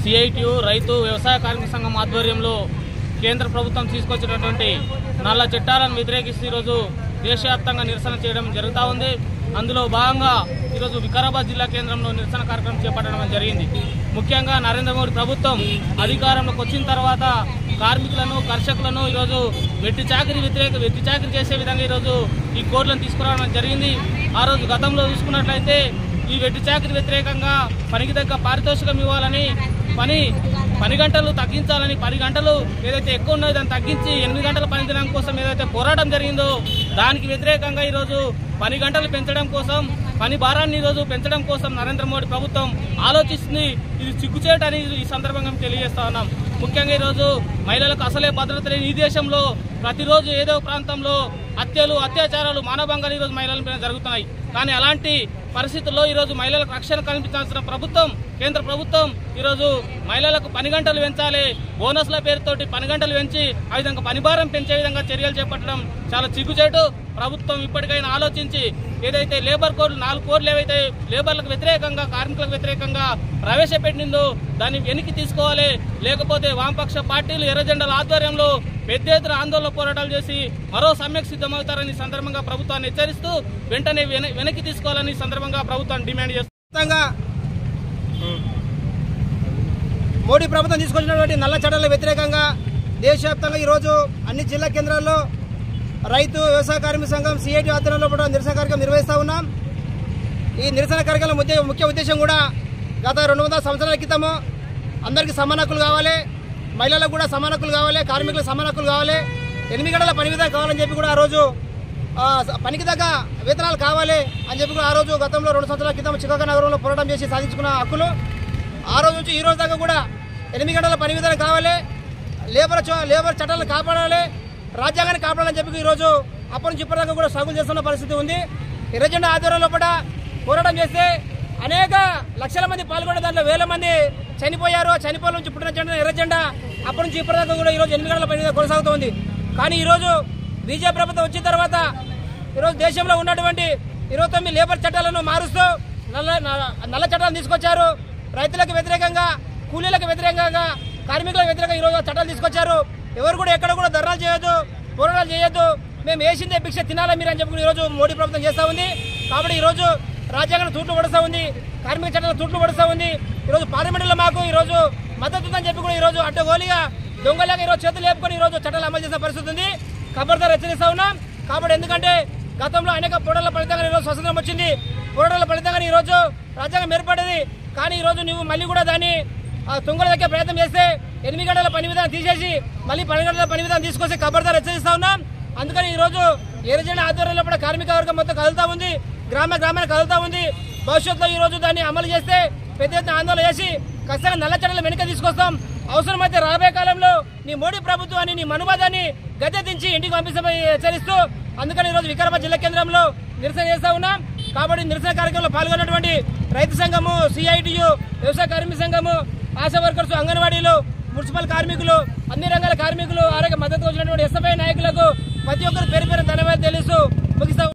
CITU రైతు వ్యవసాయ కార్మిక సంఘం ఆధ్వర్యంలో కేంద్ర ప్రభుత్వం తీసుకొచ్చినటువంటి నల్ల చట్టాలను వ్యతిరేకిస్తూ ఈరోజు దేశవ్యాప్తంగా నిరసన చేయడం జరుగుతూ ఉంది. అందులో భాగంగా ఈరోజు వికారాబాద్ జిల్లా కేంద్రంలో నిరసన కార్యక్రమం చేపట్టడం జరిగింది. ముఖ్యంగా నరేంద్ర మోడీ ప్రభుత్వం అధికారంలోకి వచ్చిన తర్వాత కార్మికులను కర్షకులను ఈరోజు వెట్టి చాకరీ చేసే విధంగా ఈరోజు ఈ కోడ్లను తీసుకురావడం జరిగింది. ఆ రోజు గతంలో చూసుకున్నట్లయితే ఈ వెట్టి చాకరీ వ్యతిరేకంగా పనికి తగ్గ పారితోషికం ఇవ్వాలని, పని గంటలు తగ్గించాలని, 10 గంటలు ఏదైతే ఎక్కువ ఉన్నదో దాన్ని తగ్గించి 8 గంటల పని దినం కోసం ఏదైతే పోరాటం జరిగిందో దానికి వ్యతిరేకంగా ఈరోజు 10 గంటలు పెంచడం కోసం, పని భారాన్ని ఈరోజు పెంచడం కోసం నరేంద్ర మోడీ ప్రభుత్వం ఆలోచిస్తుంది. ఇది సిగ్గుచేటని ఈ సందర్భంగా తెలియజేస్తా ఉన్నాం. ముఖ్యంగా ఈరోజు మహిళలకు అసలే భద్రత లేని ఈ దేశంలో ప్రతిరోజు ఏదో ప్రాంతంలో హత్యలు, అత్యాచారాలు, మానభంగాలు ఈరోజు మహిళల మీద జరుగుతున్నాయి. కానీ అలాంటి పరిస్థితుల్లో ఈరోజు మహిళలకు రక్షణ కల్పించాల్సిన ప్రభుత్వం, కేంద్ర ప్రభుత్వం ఈరోజు మహిళలకు 10 గంటలు పెంచాలి, బోనస్ల పేరుతోటి 10 గంటలు పెంచి ఆ విధంగా పని భారం పెంచే విధంగా చర్యలు చేపట్టడం చాలా సిగ్గుచేటు. ప్రభుత్వం ఇప్పటికైనా ఆలోచించి ఏదైతే లేబర్ కోడ్లు 4 కోడ్లు ఏవైతే లేబర్లకు వ్యతిరేకంగా, కార్మికులకు వ్యతిరేకంగా ప్రవేశపెట్టిందో దాన్ని వెనక్కి తీసుకోవాలి. లేకపోతే వామపక్ష పార్టీలు ఎర్రజెండాల ఆధ్వర్యంలో పెద్ద ఎత్తున ఆందోళన పోరాటాలు చేసి మరో సమ్మెకు సిద్ధమవుతారని సందర్భంగా ప్రభుత్వాన్ని హెచ్చరిస్తూ వెంటనే వెనక్కి తీసుకోవాలని సందర్భంగా ప్రభుత్వాన్ని డిమాండ్ చేస్తుంది. మోడీ ప్రభుత్వం తీసుకొచ్చినటువంటి నల్ల చట్టాల వ్యతిరేకంగా దేశవ్యాప్తంగా ఈరోజు అన్ని జిల్లా కేంద్రాల్లో రైతు వ్యవసాయ కార్మిక సంఘం సిఐటి ఆధ్వర్యంలో కూడా నిరసన కార్యక్రమం నిర్వహిస్తూ ఉన్నాం. ఈ నిరసన కార్యక్రమం ముఖ్య ఉద్దేశం కూడా గత 200 సంవత్సరాల క్రితము అందరికీ సమాన హక్కులు కావాలి, మహిళలకు కూడా సమాన హక్కులు కావాలి, కార్మికులకు సమాన హక్కులు కావాలి, 8 గంటల పని విధానం కావాలని చెప్పి కూడా ఆ రోజు పనికి తగ్గ వేతనాలు కావాలి అని చెప్పి కూడా ఆ రోజు గతంలో 2 సంవత్సరాల క్రితం చికాగో నగరంలో పోరాటం చేసి సాధించుకున్న హక్కులు ఆ రోజు నుంచి ఈ రోజు దాకా కూడా 8 గంటల పని విధానం కావాలి, లేబర్ చట్టాలను కాపాడాలి, రాజ్యాంగాన్ని కాపాడాలని చెప్పి ఈరోజు అప్పటి నుంచి ఇప్పటిదాకా కూడా స్ట్రగుల్ చేస్తున్న పరిస్థితి ఉంది. ఎర్రజెండా ఆధ్వర్యంలో కూడా పోరాటం చేస్తే అనేక లక్షల మంది పాల్గొనే దాంట్లో వేల మంది చనిపోయారు. చనిపోయిన నుంచి పుట్టిన జెండా ఎర్రజెండా అప్పటి నుంచి ఇప్పటిదాకా కూడా ఈరోజు 8 గంటల పని కొనసాగుతోంది. కానీ ఈరోజు బీజేపీ ప్రభుత్వం వచ్చిన తర్వాత ఈరోజు దేశంలో ఉన్నటువంటి 29 లేబర్ చట్టాలను మారుస్తూ నల్ల చట్టాలను తీసుకొచ్చారు. రైతులకు వ్యతిరేకంగా, కూలీలకు వ్యతిరేకంగా, కార్మికులకు వ్యతిరేకంగా ఈరోజు చట్టాలు తీసుకొచ్చారు. ఎవరు కూడా ఎక్కడ కూడా ధర్నాలు చేయొద్దు, పోరాటాలు చేయొద్దు, మేము వేసిందే భిక్ష తినాలా మీరు అని చెప్పి ఈరోజు మోడీ ప్రభుత్వం చేస్తూ ఉంది. కాబట్టి ఈరోజు రాజ్యాంగం తూట్లు పడుతూ ఉంది, కార్మిక చట్టాలు తూట్లు పడుతూ ఉంది. ఈరోజు పార్లమెంటులో మాకు ఈరోజు మద్దతు ఉందని చెప్పి కూడా ఈరోజు అడ్డగోలిగా దొంగలాగా ఈరోజు చేతులు లేపుకొని ఈరోజు చట్టాలు అమలు చేసిన పరిస్థితి ఉంది. ఖబర్దార్ హెచ్చరిస్తూ ఉన్నాం. కాబట్టి ఎందుకంటే గతంలో అనేక పోరాటాల ఫలితంగా ఈరోజు స్వతంత్రం వచ్చింది, పోరాటాల ఫలితంగా ఈరోజు రాజ్యాంగం ఏర్పడింది. కానీ ఈరోజు నువ్వు మళ్ళీ కూడా దాన్ని తుంగల దగ్గర ప్రయత్నం చేస్తే 8 గంటల పని విధానం తీసేసి మళ్ళీ 10 గంటల పని విధానం తీసుకొస్తే ఖబర్దార్ హెచ్చరిస్తూ ఉన్నాం. అందుకని ఈరోజు ఎర్రజెండా ఆధ్వర్యంలో కూడా కార్మిక వర్గం మొత్తం కదులుతూ ఉంది, గ్రామాన్ని కదులుతూ ఉంది. భవిష్యత్తులో ఈరోజు దాన్ని అమలు చేస్తే పెద్ద ఎత్తున ఆందోళన చేసి ఖచ్చితంగా నల్ల చట్టాలు వెనుక తీసుకొస్తాం. అవసరమైతే రాబోయే కాలంలో నీ మోడీ ప్రభుత్వాన్ని, నీ మనువాదాన్ని గద్దె దించి ఇంటికి పంపిస్తామని హెచ్చరిస్తూ అందుకని ఈరోజు వికారాబాద్ జిల్లా కేంద్రంలో నిరసన చేస్తూ ఉన్నాం. కాబట్టి నిరసన కార్యక్రమంలో పాల్గొన్నటువంటి రైతు సంఘము, సిఐటియు, వ్యవసాయ కార్మిక సంఘము, ఆశా వర్కర్స్, అంగన్వాడీలు, మున్సిపల్ కార్మికులు, అన్ని రంగాల కార్మికులు, ఆరోగ్య మద్దతు వచ్చినటువంటి ఎస్ఎఫ్ఐ నాయకులకు ప్రతి ఒక్కరు పేరు ధన్యవాదాలు తెలుస్తూ ముగిస్తాం.